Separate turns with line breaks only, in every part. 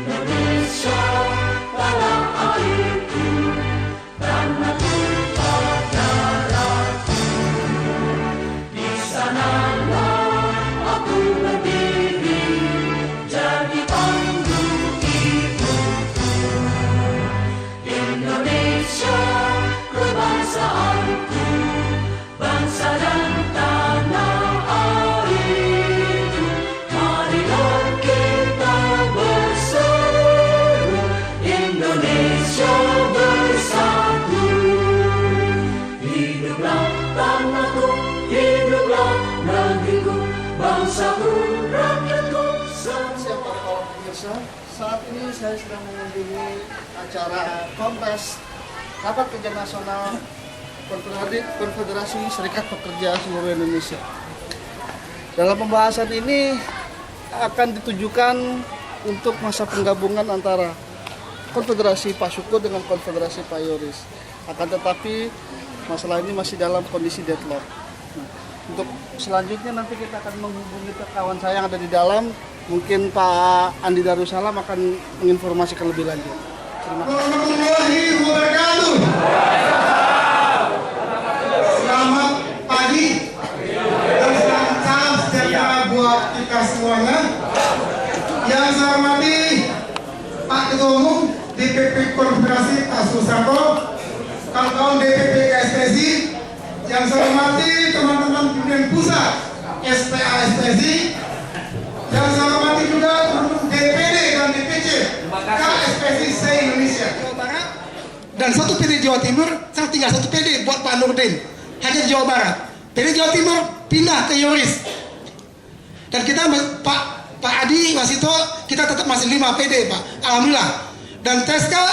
Indonesia, tanah airku, tanah tumpah darahku. Di sanalah aku berdiri, jadi pandu ibuku. Indonesia, kebangsaanku, bangsa dan tanah airku. Marilah kita berseru, Indonesia bersatu. Hiduplah tanahku, hiduplah negeriku, bangsaku, rakyatku.
Siapa kawan pemirsa, saat ini saya sedang mengunjungi acara kontes Rapat Kerja Nasional Konfederasi Serikat Pekerja seluruh Indonesia. Dalam pembahasan ini akan ditujukan untuk masa penggabungan antara Konfederasi Pak Syukur dengan Konfederasi Pak Yoris. Akan tetapi masalah ini masih dalam kondisi deadlock. Nah, untuk selanjutnya nanti kita akan menghubungi kawan saya yang ada di dalam. Mungkin Pak Andi Darussalam akan menginformasikan lebih lanjut. Terima kasih.
Warahmatullahi wabarakatuh. Selamat pagi dan salam sejahtera buat kita semuanya. Yang saya hormati Pak Ketua Umum DPP Konfederasi Pak Susanto, kawan-kawan DPP KSPSI, yang saya hormati teman-teman pimpinan pusat SPA SPSI, yang saya hormati juga teman-teman DPD dan DPC KSPSI se-Indonesia, Jawa Barat, dan satu PD Jawa Timur. Saya tinggal satu PD buat Pak Nurdin, hanya di Jawa Barat. PD Jawa Timur pindah ke Yoris. Dan kita Pak Adi Wasito, kita tetap masih 5 PD Pak, alhamdulillah. Dan TESKA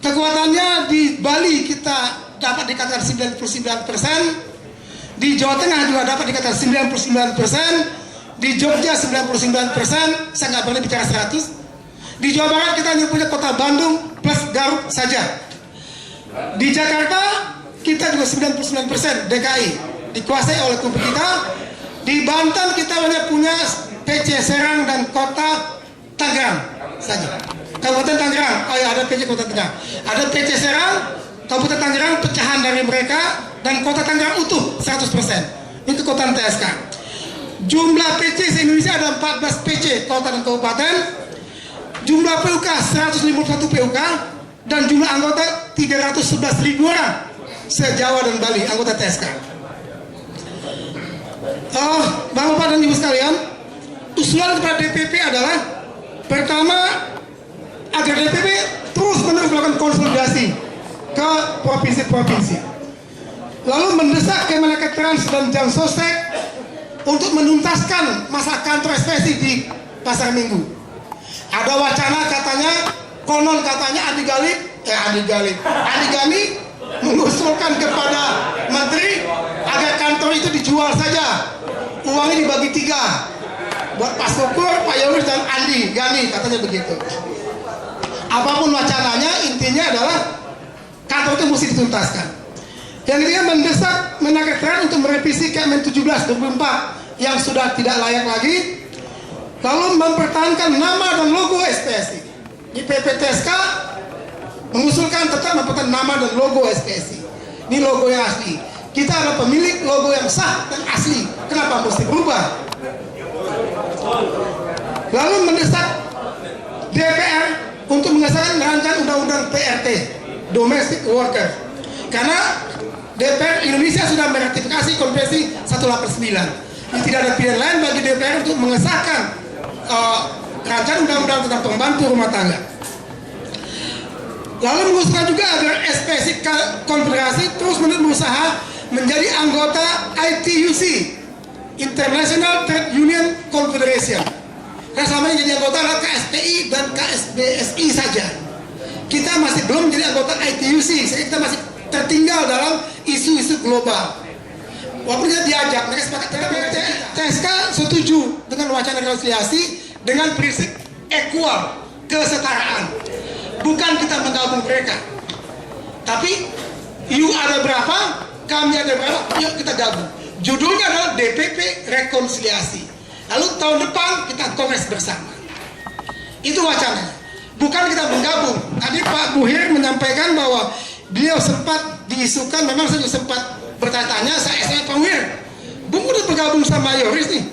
kekuatannya di Bali kita dapat dikatakan 99%, di Jawa Tengah juga dapat dikatakan 99%, di Jogja 99%, saya nggak boleh bicara 100. Di Jawa Barat kita hanya punya kota Bandung plus Garut saja. Di Jakarta kita juga 99% DKI dikuasai oleh kubu kita. Di Banten kita hanya punya PC Serang dan kota Tangerang saja. Kabupaten Tangerang, oh ya, ada PC Kota Tangerang, ada PC Serang, Kabupaten Tangerang pecahan dari mereka, dan kota Tangerang utuh 100%. Itu kota TSK. Jumlah PC se-Indonesia ada 14 PC kota dan kabupaten. Jumlah PUK 151 PUK, dan jumlah anggota 311.000 orang se-Jawa dan Bali anggota TSK. Bapak dan Ibu sekalian, usulan kepada DPP adalah pertama, agar DPP terus menerus melakukan konsolidasi ke provinsi-provinsi, lalu mendesak Kemenakertrans dan Jansostek untuk menuntaskan masa kantor SPSI di Pasar Minggu. Ada wacana katanya, konon katanya Andi Gani mengusulkan kepada Menteri agar kantor itu dijual saja, uangnya dibagi 3 buat Pak Syukur, Pak Yoris, dan Andi Gani, katanya begitu. Apapun wacananya, intinya adalah kantor itu mesti dituntaskan. Yang ketiga, mendesak Menakertrans untuk merevisi Kemen 17/2004 yang sudah tidak layak lagi, lalu mempertahankan nama dan logo SPSI. Di PPTSK mengusulkan tetap mempertahankan nama dan logo SPSI. Ini logo yang asli. Kita adalah pemilik logo yang sah dan asli. Kenapa mesti berubah? Lalu mendesak DPR untuk mengesahkan rancangan undang-undang PRT, Domestic Worker. Karena DPR Indonesia sudah meratifikasi Konvensi 189. Ini tidak ada pilihan lain bagi DPR untuk mengesahkan rancangan undang-undang tentang pembantu rumah tangga. Lalu mengusulkan juga agar SPSI Konfederasi terus-menerus berusaha menjadi anggota ITUC, International Trade Union Confederation. Karena selama ini jadi anggota adalah KSPI dan KSBSI saja. Kita masih belum menjadi anggota ITUC, sehingga kita masih tertinggal dalam isu-isu global. Walaupun kita diajak, mereka sepakat. TSK setuju dengan wacana rekonsiliasi dengan prinsip equal, kesetaraan. Bukan kita menggabung mereka, tapi you ada berapa, kami ada berapa, yuk kita gabung. Judulnya adalah DPP Rekonsiliasi. Lalu tahun depan kita kongres bersama. Itu wacananya. Bukan kita bergabung. Tadi Pak Buhir menyampaikan bahwa beliau sempat diisukan, memang saya juga sempat bertanya, saya Pak Buhir, Bung udah bergabung sama Yoris nih.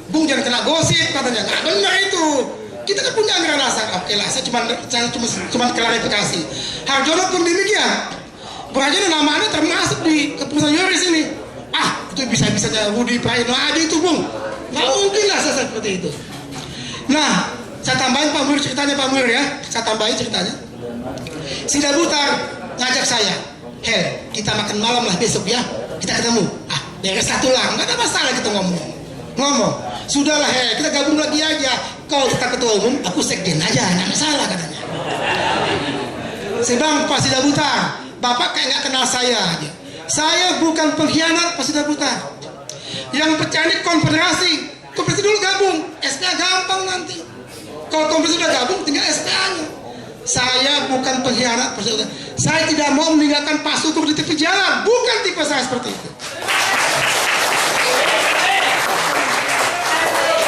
Bung jangan kena gosip katanya. Nggak benar itu. Kita kan punya anggaran dasar. Oke lah, saya cuma klarifikasi. Harjono pun demikian. Berarti namanya termasuk di keputusan Yoris ini. Itu bisa-bisanya Budi Prayono aja itu, Bung. Nggak mungkin lah saya seperti itu. Nah, saya tambahin Pak Muir ceritanya, Pak Muir ya. Saya tambahin ceritanya. Sida Butar ngajak saya, Hel, kita makan malam lah besok ya. Kita ketemu. Beres satu lah, nggak ada masalah kita ngomong. Sudahlah Hel, kita gabung lagi aja. Kau tetap ketua umum, aku sekjen aja, nggak masalah katanya. Saya bilang, Pak Sida Butar, Bapak kayak nggak kenal saya aja. Saya bukan pengkhianat, Pak Sida Butar. Yang pecah ini konfederasi. Konfederasi dulu gabung, SPA gampang nanti. Kalau konfederasi sudah gabung, tinggal SPA-nya. Saya bukan pengkhianat, Pak Sida Butar. Saya tidak mau meninggalkan Pak Sukur di tepi jalan. Bukan tipe saya seperti itu.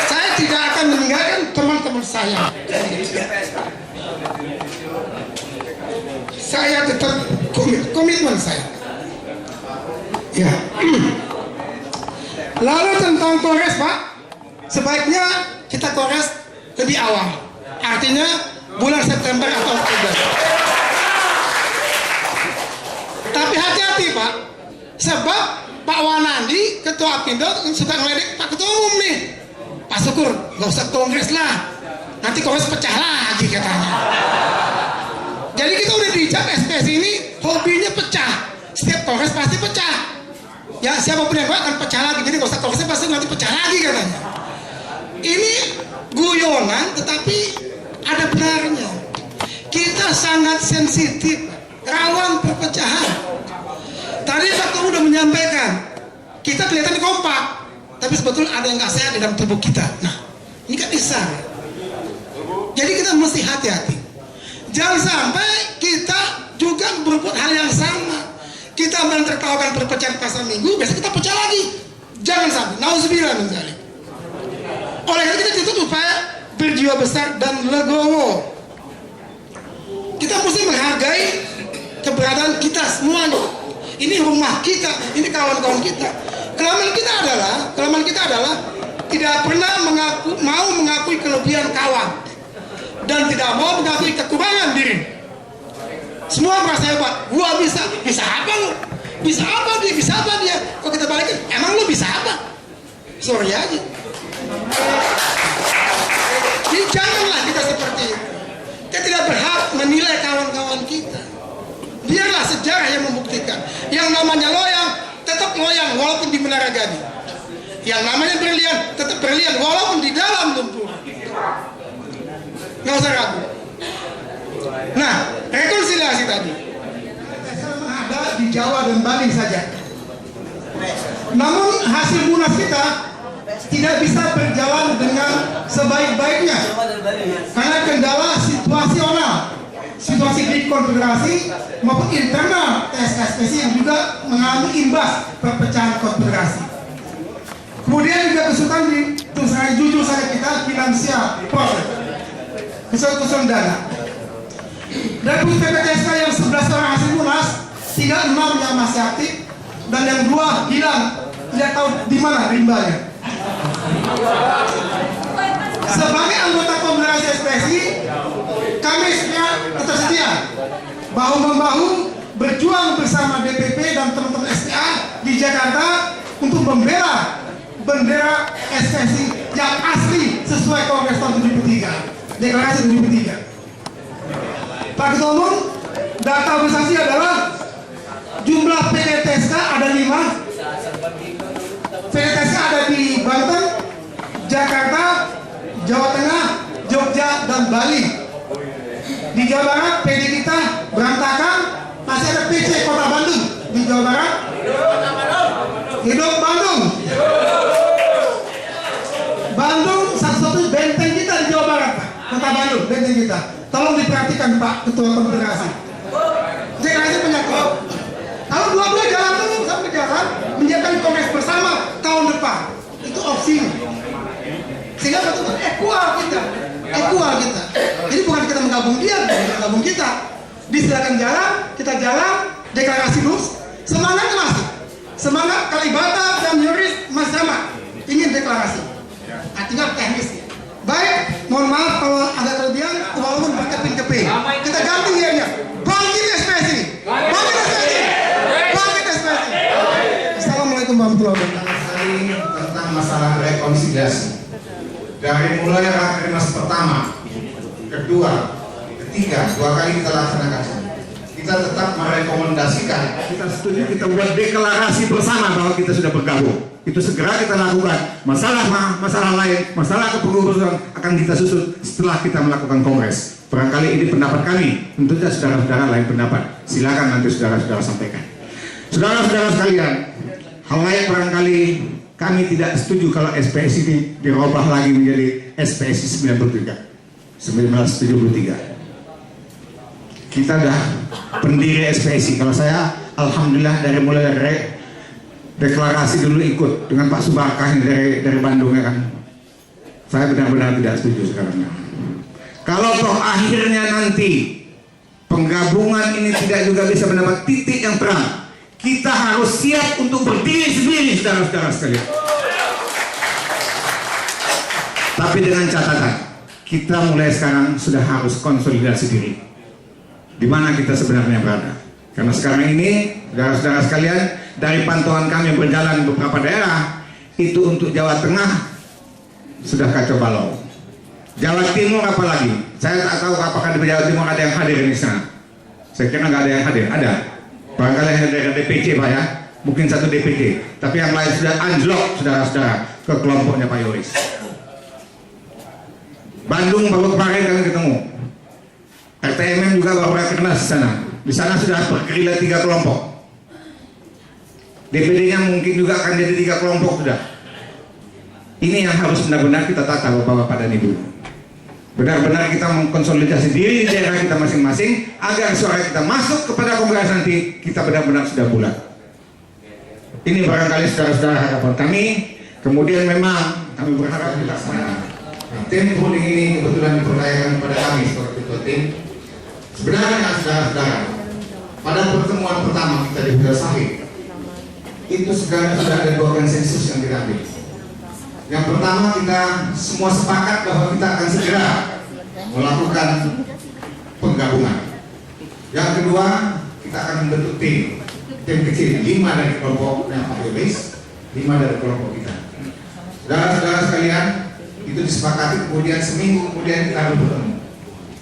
Saya tidak akan meninggalkan teman-teman saya. Saya tetap komitmen saya. Ya. Lalu tentang kongres, Pak, sebaiknya kita kongres lebih awal. Artinya bulan September atau Oktober. Tapi hati-hati, Pak, sebab Pak Wanandi, Ketua Apindo, suka ngeledek Pak Ketua Umum nih. Pak Syukur, gak usah kongres lah, nanti kongres pecah lagi katanya. Jadi kita udah dicap SPS ini hobinya pecah. Setiap kongres pasti pecah. Ya siapapun yang buat akan pecah lagi. Jadi gak usah kongresnya pasti nanti pecah lagi katanya. Ini guyonan tetapi ada benarnya. Kita sangat sensitif, rawan perpecahan. Tadi Pak Ketua udah menyampaikan, kita kelihatan kompak, tapi sebetulnya ada yang nggak sehat di dalam tubuh kita. Nah, ini kan besar. Jadi kita mesti hati-hati. Jangan sampai kita juga berbuat hal yang sama. Kita menertawakan perpecahan pasar minggu, besok kita pecah lagi. Jangan sampai. Nauzubillah min dzalik. Oleh karena kita dituntut supaya berjiwa besar dan legowo. Kita mesti menghargai keberadaan kita semuanya. Ini rumah kita, ini kawan-kawan kita. Kelemahan kita adalah tidak pernah mau mengakui kelebihan kawan dan tidak mau mengakui kekurangan diri. Semua merasa hebat. Gua bisa apa lu? Bisa apa dia? Kalau kita balikin, emang lu bisa apa? Sorry aja. Jadi janganlah kita seperti itu. Kita tidak berhak menilai kawan-kawan kita. Biarlah sejarah yang membuktikan. Yang namanya loyang tetap loyang walaupun di Menara Gading. Yang namanya berlian tetap berlian walaupun di dalam lumpur. Nggak usah ragu. Nah, rekonsiliasi tadi ada di Jawa dan Bali saja. Namun hasil munas kita tidak bisa berjalan dengan sebaik-baiknya karena kendala situasional, situasi di konfederasi maupun internal TSKSPC yang juga mengalami imbas perpecahan konfederasi. Kemudian juga kesulitan di jujur saja kita finansial proses, kesulitan dana. Dan PPTSK yang 11 orang hasil munas, tinggal 6 yang masih aktif dan yang 2 hilang, tidak tahu di mana rimbanya. Sebagai anggota konfederasi SPSI, kami tetap setia bahu-membahu berjuang bersama DPP dan teman-teman SPA di Jakarta untuk membela bendera SPSI yang asli sesuai Kongres tahun 73, deklarasi 73. Pak Ketua Umum, data organisasi adalah jumlah PDTSK ada 5. PDTSK ada di Banten, Jakarta, Jawa Tengah, Jogja, dan Bali. Di Jawa Barat, PD kita berantakan, masih ada PC Kota Bandung. Di Jawa Barat, hidup Bandung. Bandung satu-satu benteng kita di Jawa Barat, Kota Bandung, benteng kita. Tolong diperhatikan Pak Ketua Konfederasi. Deklarasi penyakit. Kalau dua-dua jalan terus sampai jalan, menyiapkan kongres bersama tahun depan. Itu opsi. Sehingga betul-betul equal kita. gabung dia, gabung kita. Disilakan jalan, kita jalan, deklarasi dulu. Semangatnya masih. Semangat Kalibata dan Yoris masih sama. Ingin deklarasi. Nah, tinggal teknis. Baik, mohon maaf kalau ada kelebihan, walaupun berkeping-keping. Kita ganti dia. Bangkit SPSI. Bangkit SPSI. Bangkit SPSI. Assalamualaikum warahmatullahi wabarakatuh.
Tentang masalah rekonsiliasi. Dari mulai rakernas pertama, kedua, ketiga, 2 kali kita laksanakan. Kita tetap merekomendasikan, kita setuju, kita buat deklarasi bersama bahwa kita sudah bergabung. Itu segera kita lakukan. Masalah lain, masalah kepengurusan akan kita susut setelah kita melakukan kongres. Barangkali ini pendapat kami, tentunya saudara-saudara lain pendapat. Silakan nanti saudara-saudara sampaikan. Saudara-saudara sekalian, hal lain barangkali kami tidak setuju kalau SPS ini dirubah lagi menjadi SPSI 1973. Kita dah pendiri SPSI. Kalau saya, alhamdulillah dari mulai dari deklarasi dulu ikut dengan Pak Subarkah dari Bandung ya kan. Saya benar-benar tidak setuju sekarang. Kalau toh akhirnya nanti penggabungan ini tidak juga bisa mendapat titik yang terang, kita harus siap untuk berdiri sendiri, saudara-saudara sekalian. Tapi dengan catatan, kita mulai sekarang sudah harus konsolidasi diri. Di mana kita sebenarnya berada? Karena sekarang ini, saudara-saudara sekalian, dari pantauan kami berjalan beberapa daerah, itu untuk Jawa Tengah sudah kacau balau. Jawa Timur apalagi? Saya tak tahu apakah di Jawa Timur ada yang hadir di sana. Saya kira nggak ada yang hadir. Ada. Barangkali hanya dari DPC Pak ya, mungkin satu DPC, tapi yang lain sudah anjlok saudara-saudara ke kelompoknya Pak Yoris. Bandung baru kemarin kami ketemu, RTMM juga baru rakernas di sana. Di sana sudah bergerilya 3 kelompok. DPD-nya mungkin juga akan jadi 3 kelompok sudah. Ini yang harus benar-benar kita tata Bapak-bapak dan Ibu. Benar-benar kita mengkonsolidasi diri di daerah kita masing-masing agar suara kita masuk kepada kongres nanti kita benar-benar sudah bulat. Ini barangkali saudara-saudara harapan kami. Kemudian memang kami berharap dilaksanakan. Nah, tim polling ini kebetulan dipercayakan kepada kami sebagai ketua tim. Sebenarnya saudara-saudara, pada pertemuan pertama kita di Bukit Sahih itu sudah ada 2 konsensus yang diambil. Yang pertama, kita semua sepakat bahwa kita akan segera melakukan penggabungan. Yang kedua, kita akan membentuk tim kecil, 5 dari kelompoknya Pak Yoris, 5 dari kelompok kita. Saudara-saudara sekalian, itu disepakati, kemudian seminggu kemudian kita bertemu.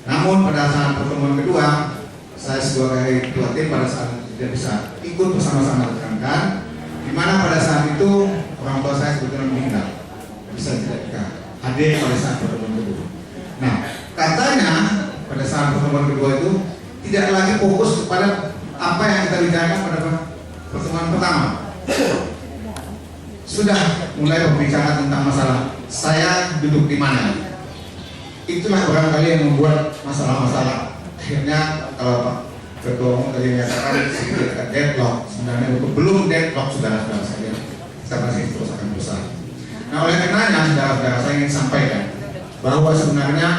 Namun pada saat pertemuan kedua, saya sebagai ketua tim pada saat itu tidak bisa ikut bersama-sama rekan-rekan, di mana pada saat itu orang tua saya sebetulnya meninggal. Bisa tidak hadir pada saat pertemuan kedua. Nah, katanya pada saat pertemuan kedua itu tidak lagi fokus kepada apa yang kita bicarakan pada pertemuan pertama. Sudah mulai berbicara tentang masalah saya duduk di mana. Itulah barangkali yang membuat masalah-masalah. Akhirnya kalau Pak Ketua Umum tadi menyatakan sedikit deadlock, sebenarnya itu belum deadlock saudara-saudara sekalian. Kita masih terus akan berusaha. Nah, oleh karenanya saudara-saudara saya ingin sampaikan bahwa sebenarnya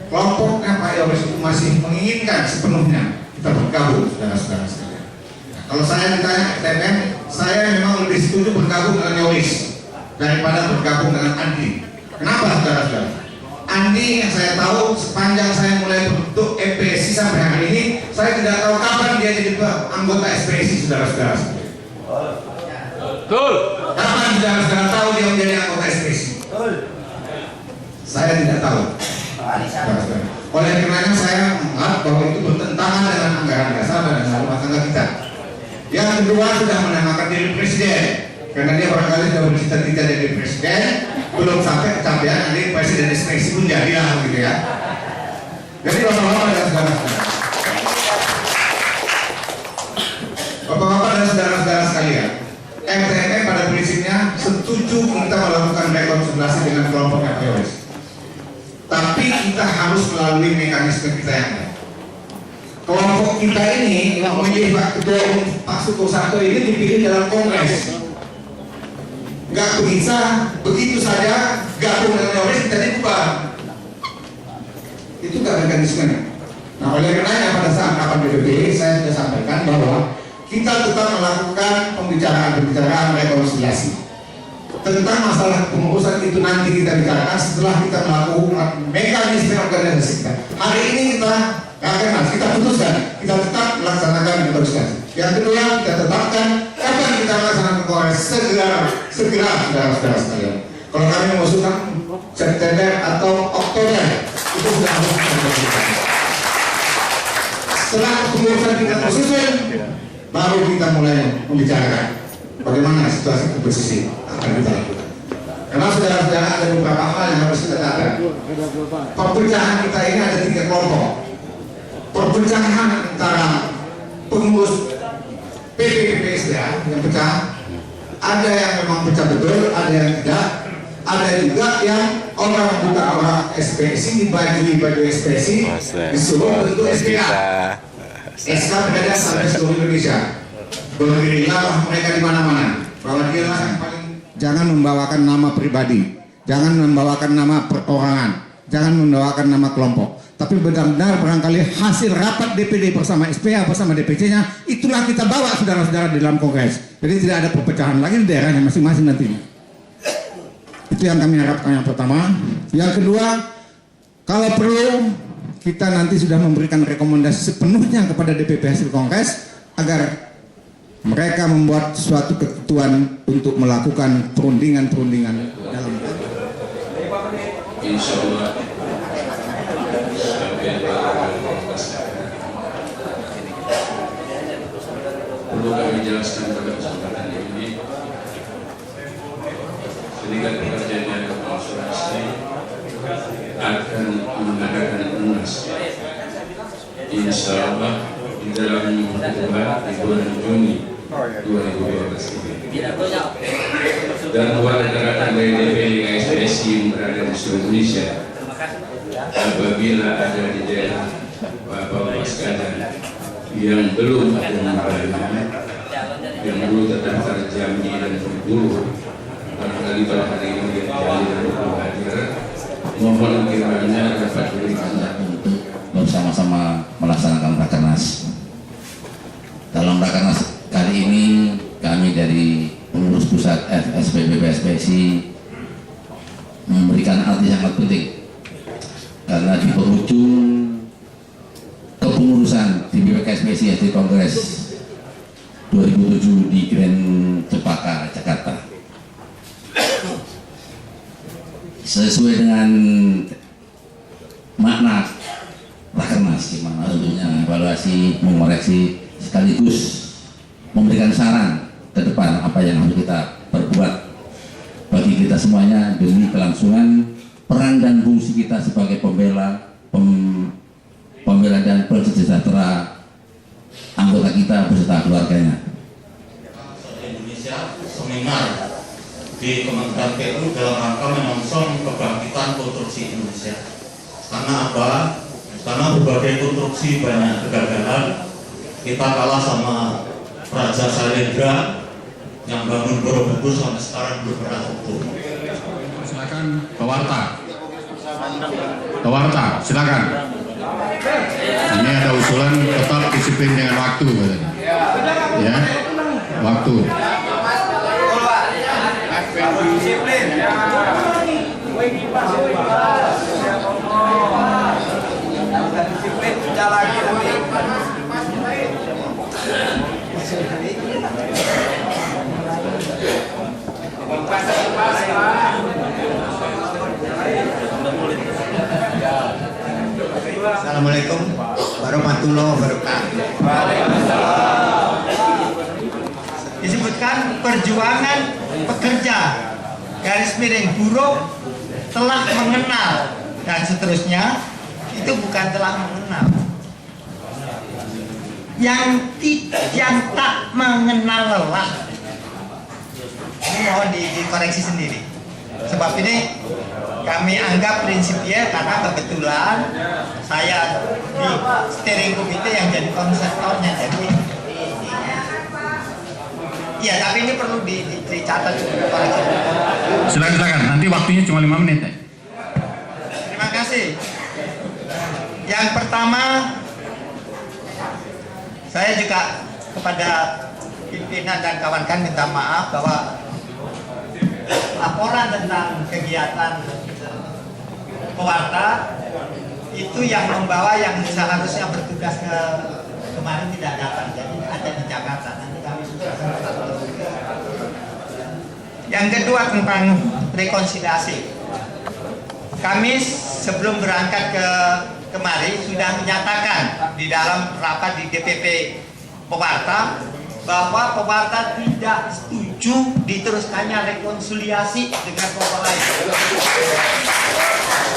kelompoknya Pak Yoris itu masih menginginkan sepenuhnya kita bergabung saudara-saudara sekalian. Nah, kalau saya ditanya TMM, saya memang lebih setuju bergabung dengan Yoris daripada bergabung dengan Andi. Kenapa saudara-saudara? Andi yang saya tahu sepanjang saya mulai bentuk EPSI sampai hari ini, saya tidak tahu kapan dia jadi anggota SPSI saudara-saudara.
Betul.
Kapan saudara-saudara tahu dia menjadi anggota SPSI? Saya tidak tahu. Oleh karenanya saya menganggap bahwa itu bertentangan dengan anggaran dasar dan anggaran rumah tangga kita. Yang kedua, sudah menamakan diri presiden, karena dia barangkali sudah bercita-cita jadi presiden, belum sampai kecapean nanti presiden SPSI pun jadilah gitu ya. Jadi bapak-bapak dan saudara-saudara, bapak-bapak dan saudara-saudara sekalian, RTMM pada prinsipnya setuju kita melakukan rekonsiliasi dengan kelompoknya Pak Yoris. Tapi kita harus melalui mekanisme kita yang ada. Kelompok kita ini menjadi Pak Ketua Umum Pak Sukoharto ini dipilih dalam kongres. Gak bisa begitu saja gabung dengan Yoris jadi bubar. Itu gak mekanismenya. Nah, oleh karenanya pada saat rapat DPP saya sudah sampaikan bahwa kita tetap melakukan pembicaraan rekonsiliasi tentang masalah pengurusan itu nanti kita bicarakan setelah kita melakukan mekanisme organisasi kita. Hari ini kita putuskan kita tetap melaksanakan rekonsiliasi. Yang kedua, kita tetapkan kapan kita melaksanakan kongres segera saudara-saudara sekalian. Kalau kami mengusulkan September atau Oktober itu sudah harus kita. Setelah pengurusan kita tersusun, baru kita mulai membicarakan bagaimana situasi komposisi akan kita lakukan. Karena saudara-saudara ada beberapa hal yang harus kita tahu. Perpecahan kita ini ada 3 kelompok. Perpecahan antara pengurus PPPSDA yang pecah, ada yang memang pecah betul, ada yang tidak, ada juga yang orang SPSI dibagi SPSI disuruh bentuk SPA. SK berada sampai seluruh Indonesia. Berdirilah mereka di mana-mana. Bahwa dialah yang paling. Jangan membawakan nama pribadi, jangan membawakan nama perorangan, jangan membawakan nama kelompok. Tapi benar-benar barangkali hasil rapat DPD bersama SPA bersama DPC-nya itulah kita bawa saudara-saudara di dalam kongres. Jadi tidak ada perpecahan lagi di daerahnya masing-masing nantinya. Itu yang kami harapkan yang pertama. Yang kedua, kalau perlu kita nanti sudah memberikan rekomendasi sepenuhnya kepada DPP hasil kongres agar mereka membuat suatu ketentuan untuk melakukan perundingan-perundingan dalam.
Insya Allah perlu kami jelaskan pada kesempatan ini ketika pekerjaan asuransi akan mengadakan munas insya Allah di dalam minggu kedua di bulan Juni 2012 ini. Dan buat rekan-rekan dari DPD KSPSI yang berada di seluruh Indonesia, apabila ada di daerah Bapak sekalian yang belum ada nomornya, yang belum terdaftar Jambi dan Bengkulu, barangkali pada hari ini yang Jambi dan Bengkulu hadir, mohon kiranya dapat diberikan
untuk bersama-sama melaksanakan Rakernas. Dalam Rakernas kali ini kami dari pengurus pusat FSPB PSPSI memberikan arti sangat penting karena di penghujung kepengurusan di BPKSPSI hasil Kongres 2007 di Grand Cempaka, Jakarta. Sesuai dengan makna Rakernas, di mana tentunya evaluasi, mengoreksi sekaligus memberikan saran ke depan apa yang harus kita perbuat bagi kita semuanya demi kelangsungan peran dan fungsi kita sebagai pembela dan sejahtera anggota kita beserta keluarganya.
Indonesia seminar di Kementerian PU dalam rangka menyongsong kebangkitan konstruksi Indonesia. Karena apa? Karena berbagai konstruksi banyak kegagalan. Kita kalah sama Raja Salendra yang bangun Borobudur sampai sekarang belum pernah utuh.
Silakan Pewarta, silakan. Ini ada usulan tetap disiplin dengan waktu, ya, waktu.
Assalamualaikum warahmatullahi wabarakatuh. Disebutkan perjuangan pekerja garis miring buruh telah mengenal dan seterusnya, itu bukan telah mengenal. Yang tak mengenal lelah. Ini mohon dikoreksi sendiri. Sebab ini kami anggap prinsipnya karena kebetulan saya di steering committee yang jadi konseptornya. Jadi iya, tapi ini perlu dicatat koreksi.
Silakan, nanti waktunya cuma 5 menit.
Terima kasih. Yang pertama, Saya juga kepada pimpinan dan kawan-kawan minta maaf bahwa laporan tentang kegiatan pewarta itu yang membawa yang seharusnya bertugas ke kemarin tidak datang, jadi ada di Jakarta. Nanti kami sudah. Yang kedua tentang rekonsiliasi. Kami sebelum berangkat ke kemari sudah menyatakan di dalam rapat di DPP Pewarta bahwa Pewarta tidak setuju diteruskannya rekonsiliasi dengan kelompok lain.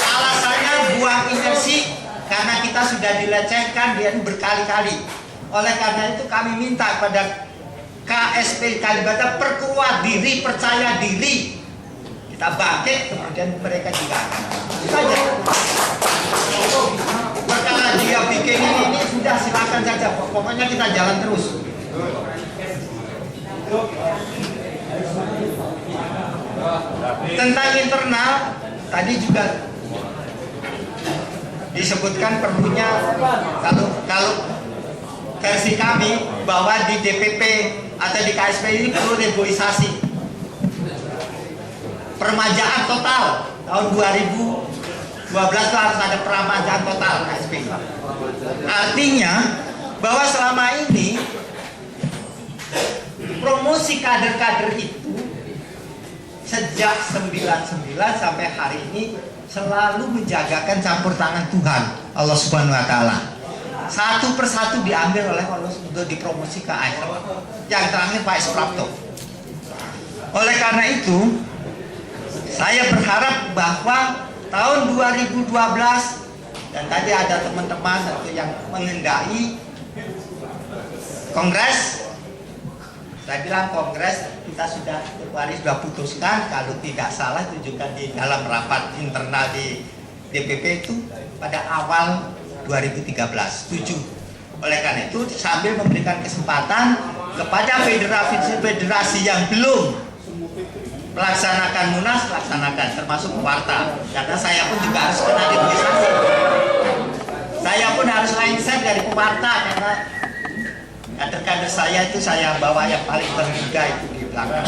Alasannya buang inersi karena kita sudah dilecehkan dan berkali-kali. Oleh karena itu kami minta kepada KSP Kalibata perkuat diri, percaya diri. Kita bangkit, kemudian mereka juga. Itu saja. Perkara dia bikin ini sudah silakan saja. Pokoknya kita jalan terus. Tentang internal tadi juga disebutkan perlunya kalau versi kami bahwa di DPP atau di KSP ini perlu negosiasi permajaan total tahun 2012 itu harus ada permajaan total KSP. Artinya bahwa selama ini promosi kader-kader itu sejak 99 sampai hari ini selalu menjagakan campur tangan Tuhan Allah Subhanahu wa taala. Satu persatu diambil oleh Allah untuk dipromosi ke akhir. Yang terakhir Pak Esprapto. Oleh karena itu, saya berharap bahwa tahun 2012 dan tadi ada teman-teman yang mengendai kongres. Saya bilang kongres kita sudah putuskan, kalau tidak salah tunjukkan di dalam rapat internal di DPP itu pada awal 2013. Setuju. Oleh karena itu sambil memberikan kesempatan kepada federasi yang belum melaksanakan munas, laksanakan termasuk Pewarta, karena saya pun juga harus kena negosiasi. Saya pun harus lengser dari Pewarta karena kader-kader saya itu saya bawa yang paling termuda itu di belakang.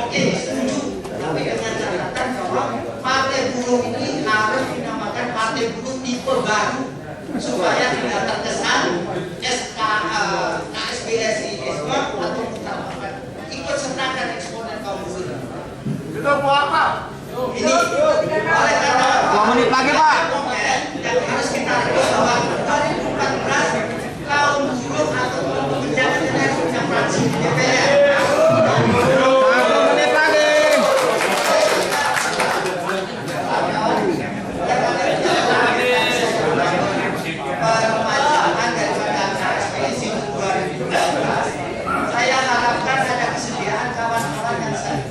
Oke, setuju. Tapi dengan catatan bahwa partai buruh ini harus dinamakan partai buruh tipe baru supaya tidak terkesan KSBSI atau ikut sertakan eksponen kaum buruh. Kita mau apa? Ini oleh karena
2 menit lagi Pak.
yang harus kita lihat bahwa 2014 kaum buruh atau kelompok pekerja tidak punya fraksi di DPR. Permajaan daripada KSPSI 2012. Saya harapkan ada kesediaan kawan-kawan yang siap.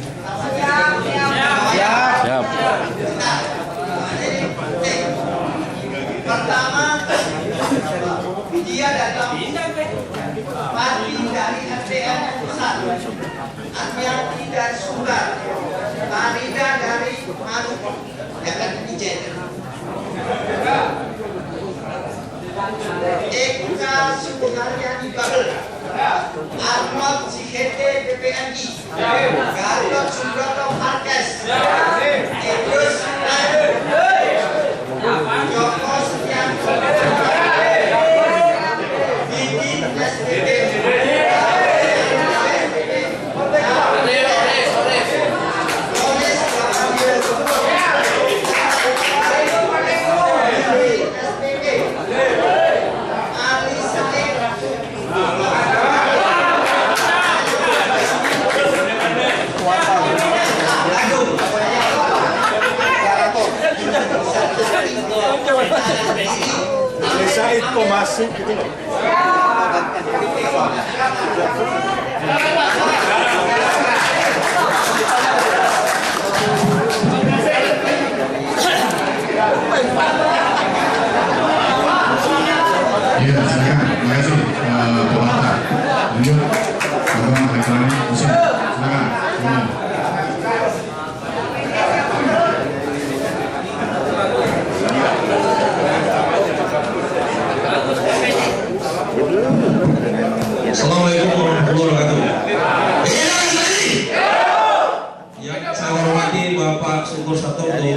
Pertama, dia datang parti dari RTN pusat, Admiati dari Sumbar, Marida dari Maluku, yang Ijen, Eka Suharyani Babel, Arnold Cikete BPNI, Gatot Subroto Marques, Idrus Joko Setianto, Bikin SPD,
Said kok masuk gitu loh.
Iya, silakan. Terima kasih Pewarta. Lanjut, Bagaimana elektronik mesin. Silakan.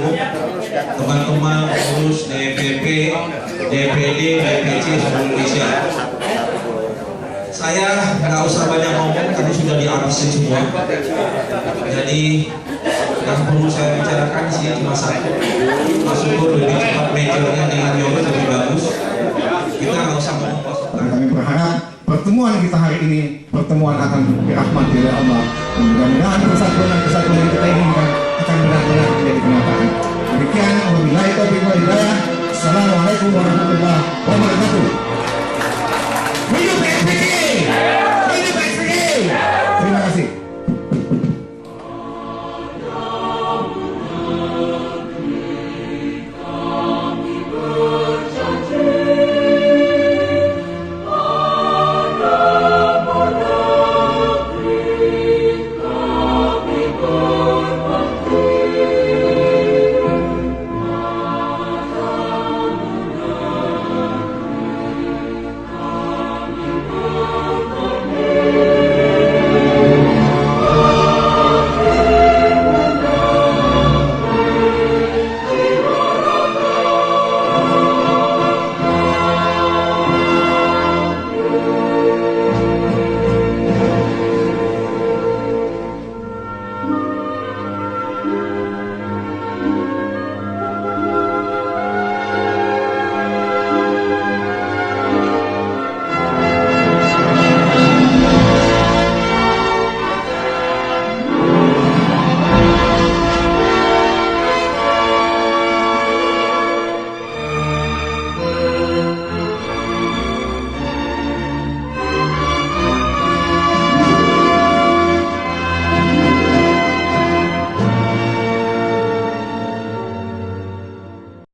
umum, teman-teman pengurus DPP, DPD, DPC seluruh Indonesia. Saya nggak usah banyak ngomong, tadi sudah dihabisin semua. Jadi yang perlu saya bicarakan sih cuma satu. Mas Syukur lebih cepat majornya dengan Yoris lebih bagus. Kita nggak usah ngomong.
Kami berharap pertemuan kita hari ini pertemuan akan dirahmati oleh Allah. Mudah-mudahan persatuan dan kesatuan yang kita inginkan akan benar-benar menjadi kenyataan. Demikian, wabillahi taufiq wal hidayah. Assalamualaikum warahmatullahi wabarakatuh.